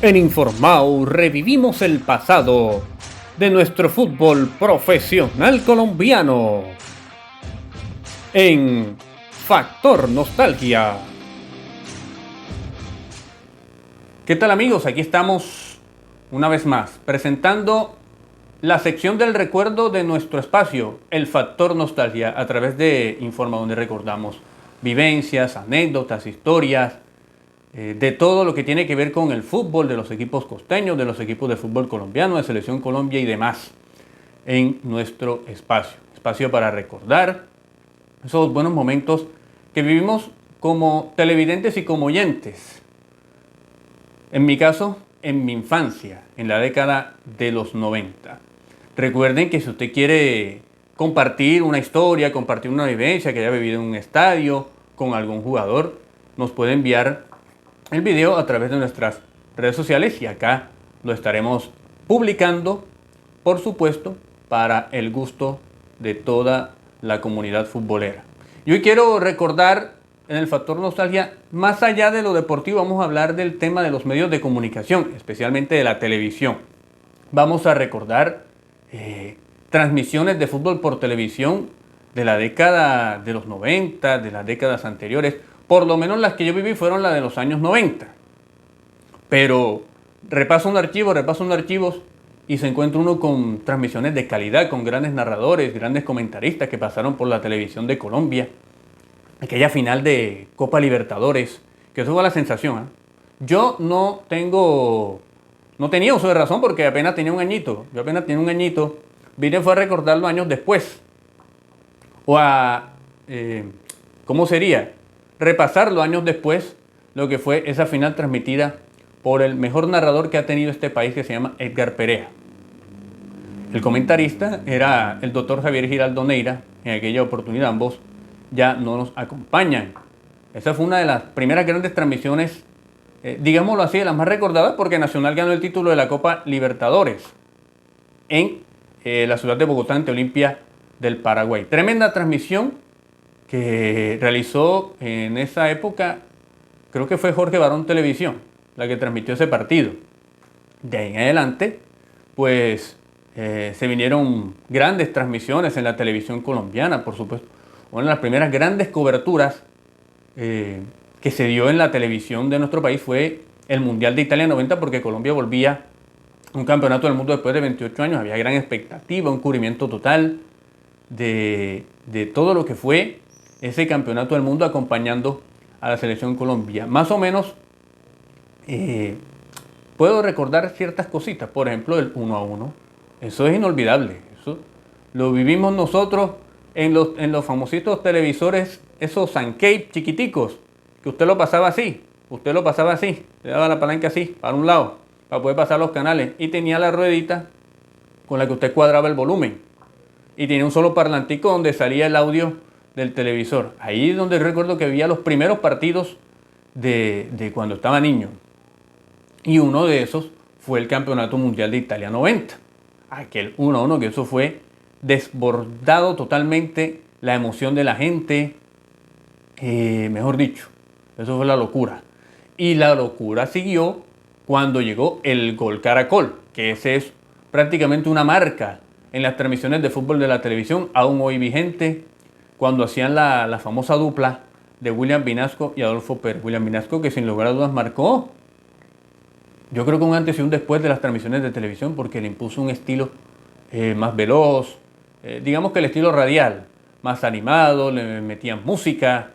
En Informao revivimos el pasado de nuestro fútbol profesional colombiano. En Factor Nostalgia. ¿Qué tal, amigos? Aquí estamos una vez más presentando la sección del recuerdo de nuestro espacio, el Factor Nostalgia, a través de Informa, donde recordamos vivencias, anécdotas, historias, de todo lo que tiene que ver con el fútbol, de los equipos costeños, de los equipos de fútbol colombiano, de Selección Colombia y demás, en nuestro espacio. Espacio para recordar esos buenos momentos que vivimos como televidentes y como oyentes. En mi caso, en mi infancia, en la década de los 90. Recuerden que si usted quiere compartir una historia, compartir una vivencia que haya vivido en un estadio con algún jugador, nos puede enviar el video a través de nuestras redes sociales y acá lo estaremos publicando, por supuesto, para el gusto de toda la comunidad futbolera. Y hoy quiero recordar en el Factor Nostalgia, más allá de lo deportivo, vamos a hablar del tema de los medios de comunicación, especialmente de la televisión. Vamos a recordar transmisiones de fútbol por televisión de la década de los 90, de las décadas anteriores. Por lo menos las que yo viví fueron las de los años 90. Pero repaso un archivos y se encuentra uno con transmisiones de calidad, con grandes narradores, grandes comentaristas que pasaron por la televisión de Colombia. Aquella final de Copa Libertadores, que eso fue la sensación, ¿eh? Yo no tenía uso de razón porque apenas tenía un añito. Vine fue a recordarlo años después. ¿Cómo sería? Repasarlo años después, lo que fue esa final transmitida por el mejor narrador que ha tenido este país, que se llama Edgar Perea. El comentarista era el doctor Javier Giraldo Neira. En aquella oportunidad ambos ya no nos acompañan. Esa fue una de las primeras grandes transmisiones, digámoslo así, de las más recordadas, porque Nacional ganó el título de la Copa Libertadores en la ciudad de Bogotá ante Olimpia del Paraguay. Tremenda transmisión que realizó en esa época, creo que fue Jorge Barón Televisión, la que transmitió ese partido. De ahí en adelante, pues se vinieron grandes transmisiones en la televisión colombiana, por supuesto. Una de las primeras grandes coberturas que se dio en la televisión de nuestro país fue el Mundial de Italia 90, porque Colombia volvía a un campeonato del mundo después de 28 años. Había gran expectativa, un cubrimiento total de todo lo que fue ese campeonato del mundo acompañando a la Selección Colombia. Más o menos puedo recordar ciertas cositas, por ejemplo el 1-1. Eso es inolvidable, eso lo vivimos nosotros en los famositos televisores, esos Sancape chiquiticos, que usted lo pasaba así, le daba la palanca así, para un lado, para poder pasar los canales, y tenía la ruedita con la que usted cuadraba el volumen, y tenía un solo parlantico donde salía el audio del televisor. Ahí es donde recuerdo que había los primeros partidos de cuando estaba niño. Y uno de esos fue el Campeonato Mundial de Italia 90. Aquel 1-1, que eso fue desbordado totalmente, la emoción de la gente. Mejor dicho, eso fue la locura. Y la locura siguió cuando llegó el gol Caracol, que ese es prácticamente una marca en las transmisiones de fútbol de la televisión, aún hoy vigente, cuando hacían la famosa dupla de William Vinasco y Adolfo Pérez. William Vinasco, que sin lugar a dudas marcó, yo creo que un antes y un después de las transmisiones de televisión, porque le impuso un estilo más veloz, digamos que el estilo radial, más animado, le metían música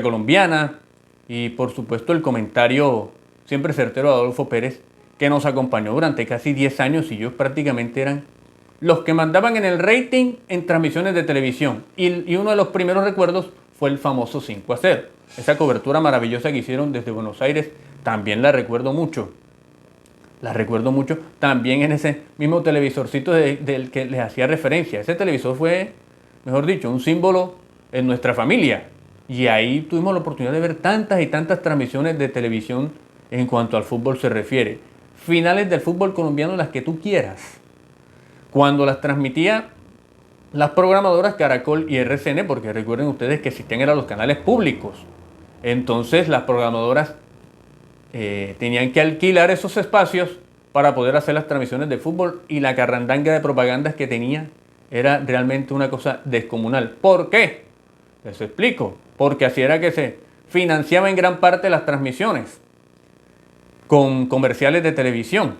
colombiana, y por supuesto el comentario siempre certero de Adolfo Pérez, que nos acompañó durante casi 10 años, y ellos prácticamente eran los que mandaban en el rating en transmisiones de televisión. Y uno de los primeros recuerdos fue el famoso 5-0. Esa cobertura maravillosa que hicieron desde Buenos Aires, también la recuerdo mucho. También en ese mismo televisorcito del que les hacía referencia. Ese televisor fue, mejor dicho, un símbolo en nuestra familia. Y ahí tuvimos la oportunidad de ver tantas y tantas transmisiones de televisión en cuanto al fútbol se refiere. Finales del fútbol colombiano, las que tú quieras. Cuando las transmitía las programadoras Caracol y RCN, porque recuerden ustedes que existían eran los canales públicos. Entonces las programadoras tenían que alquilar esos espacios para poder hacer las transmisiones de fútbol, y la carrandanga de propagandas que tenía era realmente una cosa descomunal. ¿Por qué? Les explico. Porque así era que se financiaba en gran parte las transmisiones, con comerciales de televisión.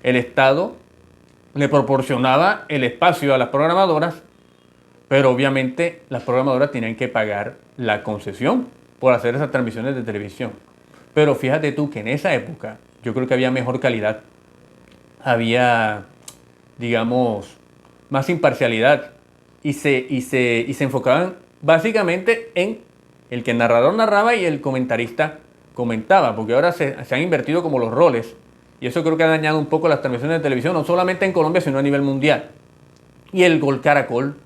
El Estado le proporcionaba el espacio a las programadoras, pero obviamente las programadoras tenían que pagar la concesión por hacer esas transmisiones de televisión. Pero fíjate tú que en esa época yo creo que había mejor calidad, había, digamos, más imparcialidad, y se enfocaban básicamente en el que el narrador narraba y el comentarista comentaba, porque ahora se han invertido como los roles, y eso creo que ha dañado un poco las transmisiones de televisión, no solamente en Colombia, sino a nivel mundial. Y el Gol Caracol,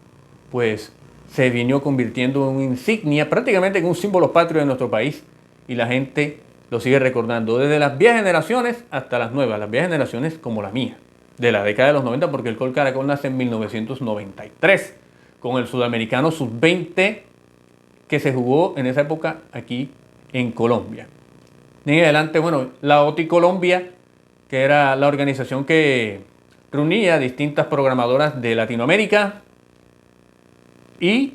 pues, se vino convirtiendo en una insignia, prácticamente en un símbolo patrio de nuestro país, y la gente lo sigue recordando, desde las viejas generaciones hasta las nuevas, las viejas generaciones como la mía, de la década de los 90, porque el Gol Caracol nace en 1993, con el Sudamericano Sub-20, que se jugó en esa época aquí en Colombia. De ahí en adelante, bueno, la OTI Colombia, que era la organización que reunía distintas programadoras de Latinoamérica, y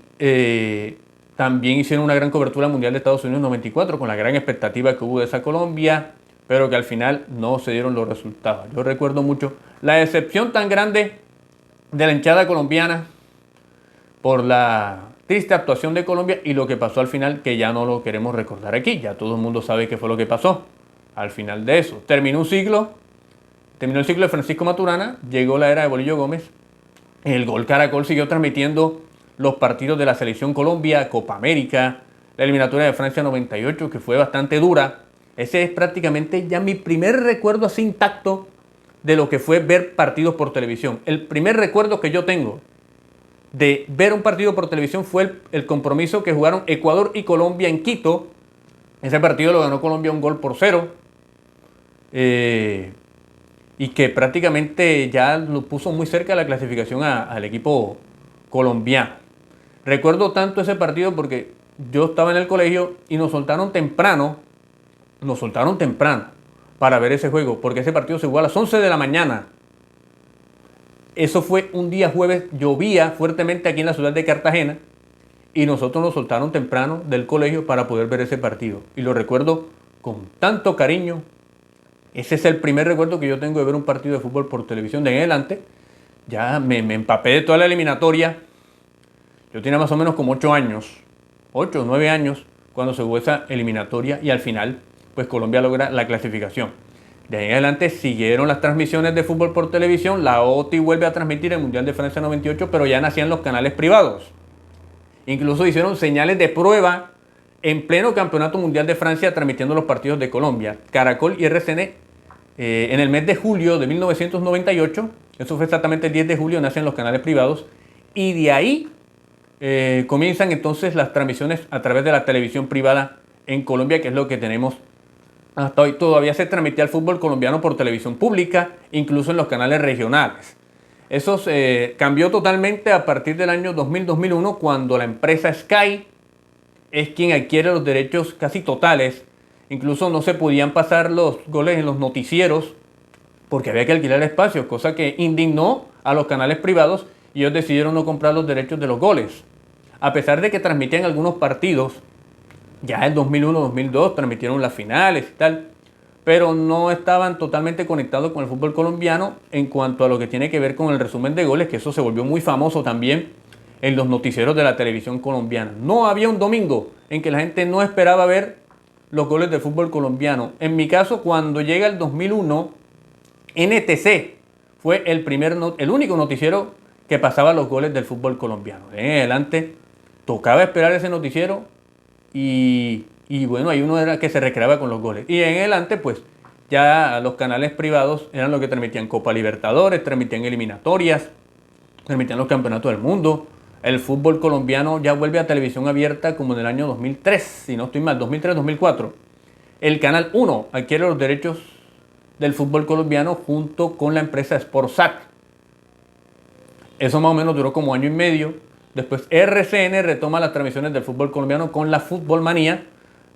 también hicieron una gran cobertura mundial de Estados Unidos en 94, con la gran expectativa que hubo de esa Colombia, pero que al final no se dieron los resultados. Yo recuerdo mucho la decepción tan grande de la hinchada colombiana por la triste actuación de Colombia, y lo que pasó al final, que ya no lo queremos recordar aquí. Ya todo el mundo sabe qué fue lo que pasó al final de eso. Terminó el ciclo de Francisco Maturana, llegó la era de Bolillo Gómez. El Gol Caracol siguió transmitiendo los partidos de la Selección Colombia, Copa América, la eliminatoria de Francia 98, que fue bastante dura. Ese es prácticamente ya mi primer recuerdo así intacto de lo que fue ver partidos por televisión. El primer recuerdo que yo tengo de ver un partido por televisión fue el compromiso que jugaron Ecuador y Colombia en Quito. Ese partido lo ganó Colombia 1-0, y que prácticamente ya lo puso muy cerca de la clasificación al equipo colombiano. Recuerdo tanto ese partido porque yo estaba en el colegio y nos soltaron temprano para ver ese juego, porque ese partido se jugó a las 11 de la mañana. Eso fue un día jueves, llovía fuertemente aquí en la ciudad de Cartagena, y nosotros nos soltaron temprano del colegio para poder ver ese partido. Y lo recuerdo con tanto cariño. Ese es el primer recuerdo que yo tengo de ver un partido de fútbol por televisión. De en adelante ya me empapé de toda la eliminatoria. Yo tenía más o menos como 8 o 9 años cuando se jugó esa eliminatoria, y al final pues Colombia logra la clasificación. De ahí en adelante siguieron las transmisiones de fútbol por televisión. La OTI vuelve a transmitir el Mundial de Francia 98, pero ya nacían los canales privados. Incluso hicieron señales de prueba en pleno Campeonato Mundial de Francia, transmitiendo los partidos de Colombia. Caracol y RCN, en el mes de julio de 1998, eso fue exactamente el 10 de julio, nacen los canales privados, y de ahí comienzan entonces las transmisiones a través de la televisión privada en Colombia, que es lo que tenemos hasta hoy. Todavía se transmitía el fútbol colombiano por televisión pública, incluso en los canales regionales. Eso cambió totalmente a partir del año 2000-2001, cuando la empresa Sky es quien adquiere los derechos casi totales. Incluso no se podían pasar los goles en los noticieros porque había que alquilar espacios, cosa que indignó a los canales privados, y ellos decidieron no comprar los derechos de los goles. A pesar de que transmitían algunos partidos, ya en 2001-2002 transmitieron las finales y tal, pero no estaban totalmente conectados con el fútbol colombiano en cuanto a lo que tiene que ver con el resumen de goles, que eso se volvió muy famoso también en los noticieros de la televisión colombiana. No había un domingo en que la gente no esperaba ver los goles del fútbol colombiano. En mi caso, cuando llega el 2001, NTC fue el único noticiero que pasaba los goles del fútbol colombiano. De en adelante tocaba esperar ese noticiero, y bueno, ahí uno era que se recreaba con los goles. Y en adelante pues ya los canales privados eran los que transmitían Copa Libertadores, transmitían eliminatorias, transmitían los campeonatos del mundo. El fútbol colombiano ya vuelve a televisión abierta como en el año 2003, si no estoy mal, 2003-2004. El Canal 1 adquiere los derechos del fútbol colombiano junto con la empresa Sportsat. Eso más o menos duró como año y medio. Después RCN retoma las transmisiones del fútbol colombiano con la Fútbol Manía,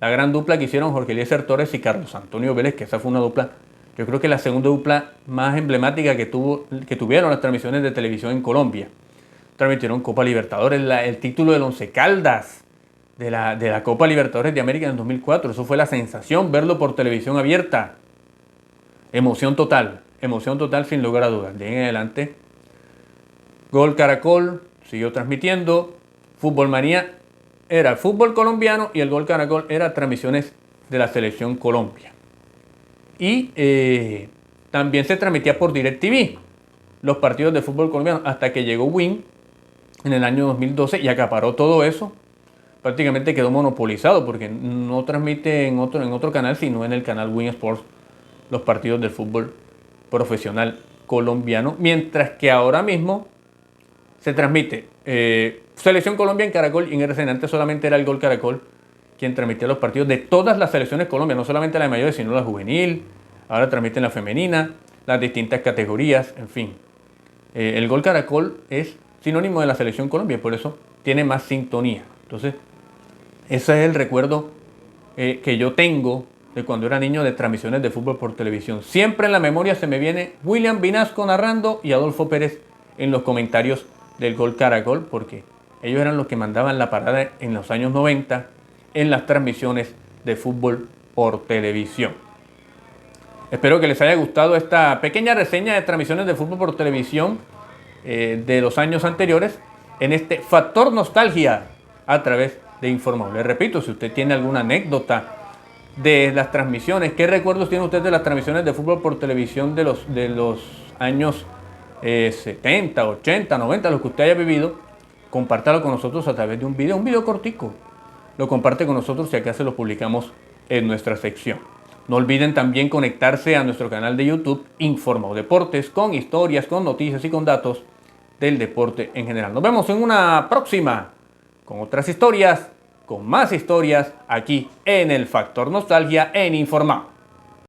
la gran dupla que hicieron Jorge Eliezer Torres y Carlos Antonio Vélez, que esa fue una dupla, yo creo que la segunda dupla más emblemática que tuvieron las transmisiones de televisión en Colombia. Transmitieron Copa Libertadores, el título del Once Caldas de la Copa Libertadores de América en el 2004. Eso fue la sensación, verlo por televisión abierta. Emoción total sin lugar a dudas. De ahí en adelante, Gol Caracol siguió transmitiendo. Fútbol Manía era el fútbol colombiano y el Gol Caracol era transmisiones de la Selección Colombia. Y también se transmitía por DirecTV los partidos de fútbol colombiano hasta que llegó Win en el año 2012 y acaparó todo eso. Prácticamente quedó monopolizado porque no transmite en otro canal, sino en el canal Win Sports los partidos del fútbol profesional colombiano, mientras que ahora mismo se transmite Selección Colombia en Caracol y en RCN. Antes solamente era el Gol Caracol quien transmitía los partidos de todas las selecciones colombianas, no solamente la de mayores, sino la juvenil. Ahora transmiten la femenina, las distintas categorías, en fin. El Gol Caracol es sinónimo de la Selección Colombia y por eso tiene más sintonía. Entonces, ese es el recuerdo que yo tengo de cuando era niño de transmisiones de fútbol por televisión. Siempre en la memoria se me viene William Vinasco narrando y Adolfo Pérez en los comentarios del Gol Caracol, porque ellos eran los que mandaban la parada en los años 90 en las transmisiones de fútbol por televisión. Espero que les haya gustado esta pequeña reseña de transmisiones de fútbol por televisión de los años anteriores en este Factor Nostalgia a través de Informado. Les repito, si usted tiene alguna anécdota de las transmisiones, ¿qué recuerdos tiene usted de las transmisiones de fútbol por televisión de los años 70, 80, 90, los que usted haya vivido? Compártalo con nosotros a través de un video cortico. Lo comparte con nosotros y acá se lo publicamos en nuestra sección. No olviden también conectarse a nuestro canal de YouTube Informado Deportes, con historias, con noticias y con datos del deporte en general. Nos vemos en una próxima con otras historias, con más historias aquí en el Factor Nostalgia en Informado.